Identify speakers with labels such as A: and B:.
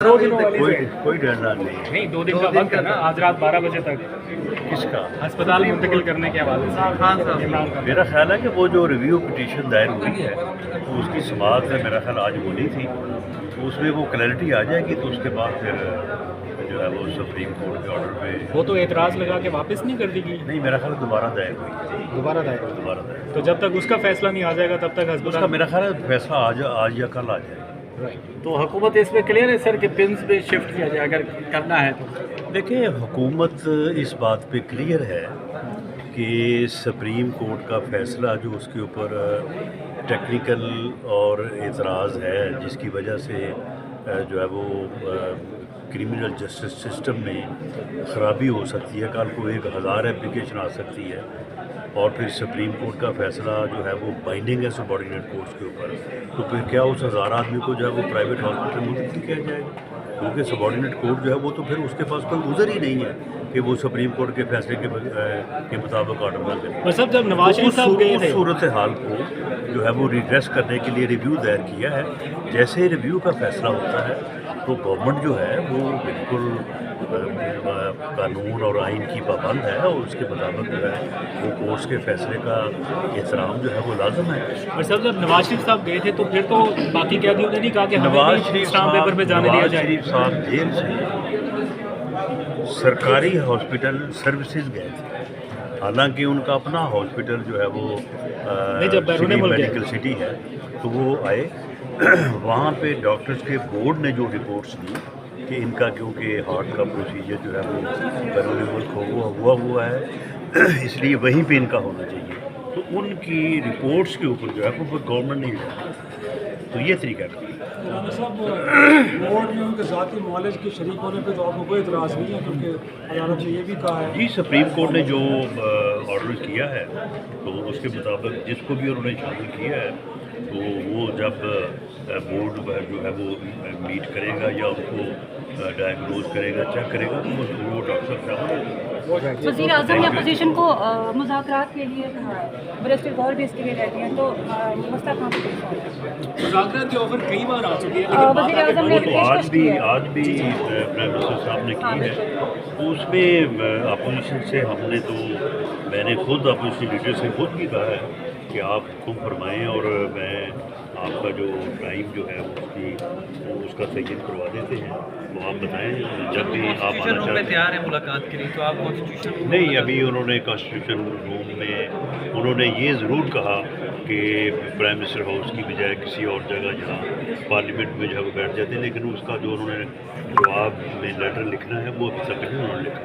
A: दो दिनों वाली
B: कोई डेडलाइन नहीं है।
A: नहीं 2 दिन का वक्त है ना, आज रात 12 बजे तक
B: किसका?
A: अस्पताल मुंतकिल करने के हवाले से इमरान खान।
B: मेरा ख्याल है कि वो जो रिव्यू पिटीशन दायर हुई है तो उसकी समाअत है मेरा ख्याल आज होनी थी, तो उसमें वो क्लैरिटी आ जाएगी तो उसके बाद फिर जो है वो सुप्रीम कोर्ट के ऑर्डर पे
A: वो तो एतराज़ लगा के वापस नहीं कर दी गई,
B: नहीं, मेरा ख्याल है दोबारा दायर हुई।
A: दोबारा दायर। तो जब तक उसका फैसला नहीं आ जाएगा तब तक
B: उसका
A: अस्पताल।
B: मेरा ख्याल है फैसला आज या कल आ जाएगा।
C: तो हुकूमत इस पर क्लियर है सर कि पिन्स पे शिफ्ट किया जाए अगर करना है तो?
B: देखिए, हुकूमत इस बात पे क्लियर है कि सुप्रीम कोर्ट का फैसला जो उसके ऊपर टेक्निकल और एतराज़ है जिसकी वजह से जो है वो क्रिमिनल जस्टिस सिस्टम में ख़राबी हो सकती है, कल को 1000 एप्लीकेशन आ सकती है और फिर सुप्रीम कोर्ट का फैसला जो है वो बाइंडिंग है सबॉर्डिनेट कोर्ट्स के ऊपर, तो फिर क्या उस 1000 आदमी को जो है वो प्राइवेट हॉस्पिटल मुंतकिल किया जाएगा? क्योंकि सबॉर्डिनेट कोर्ट जो है वो तो फिर उसके पास कोई उज़र ही नहीं है कि वो सुप्रीम कोर्ट के फैसले के मुताबिक ऑर्डर ना करे।
A: सब जब नवाज शरीफ साहब गए थे,
B: सूरत हाल को जो है वो रिड्रेस करने के लिए रिव्यू दायर किया है। जैसे ही रिव्यू का फैसला होता है तो गवर्नमेंट जो है वो बिल्कुल कानून और आइन की पाबंद है और उसके मुताबिक जो है वो कोर्ट्स के फैसले का एहतराम जो है वो लाजम है।
A: और सब जब नवाज शरीफ साहब गए थे तो फिर तो बाकी कैदियों ने नहीं कहा कि
B: नवाज शरीफ
A: स्टाम्प पेपर पे जाने दिया जाए।
B: साहब जेल से सरकारी हॉस्पिटल सर्विसेज गए थे, हालांकि उनका अपना हॉस्पिटल जो है वो सिटी मेडिकल सिटी है, तो वो आए वहाँ पे डॉक्टर्स के बोर्ड ने जो रिपोर्ट्स दी कि इनका क्योंकि हार्ट का प्रोसीजर जो है वो बैरून मुल्क हुआ है इसलिए वहीं पे इनका होना चाहिए, तो उनकी रिपोर्ट्स के ऊपर जो है वो गवर्नमेंट नहीं जाती, तो ये तरीका है।
D: कोर्ट में उनके ज़ाती मॉलेज के शरीक होने पे तो आपको कोई इतराज़ नहीं है, क्योंकि अदालत ने ये भी कहा है
B: जी सुप्रीम कोर्ट ने जो ऑर्डर किया है तो उसके मुताबिक जिसको भी उन्होंने शामिल किया है तो वो जब बोर्ड जो है वो मीट करेगा या उनको डायग्नोज करेगा, चेक करेगा तो वो डॉक्टर साहब
E: वज़ीर आज़म ने अपोजिशन को मुज़ाकरात के लिए बैरिस्टर गौहर भी इसके लिए रहती हैं, तो मसला कहाँ पर
A: मुज़ाकरात के ऑफर कई बार आ चुके हैं,
E: वज़ीर आज़म ने
B: तो आज भी प्राइम मिनिस्टर साहब ने की है, तो उसमें अपोजिशन से हमने तो मैंने खुद अपोजिशन लीडर से खुद भी कहा है कि आप हुक्म फरमाएँ और मैं आपका जो टाइम जो है उसका तयन करवा देते हैं, तो आप बताएं जब भी आप आना चाहते हैं।
C: तैयार है मुलाकात के लिए, तो आप कॉन्स्टिट्यूशन
B: नहीं, अभी उन्होंने कॉन्स्टिट्यूशन रूम में उन्होंने ये ज़रूर कहा कि प्राइम मिनिस्टर हाउस की बजाय किसी और जगह जहाँ पार्लियामेंट में जो है वो बैठ जाते हैं, लेकिन उसका जो उन्होंने जवाब में लेटर लिखना है वो अभी तक नहीं उन्होंने लिखा।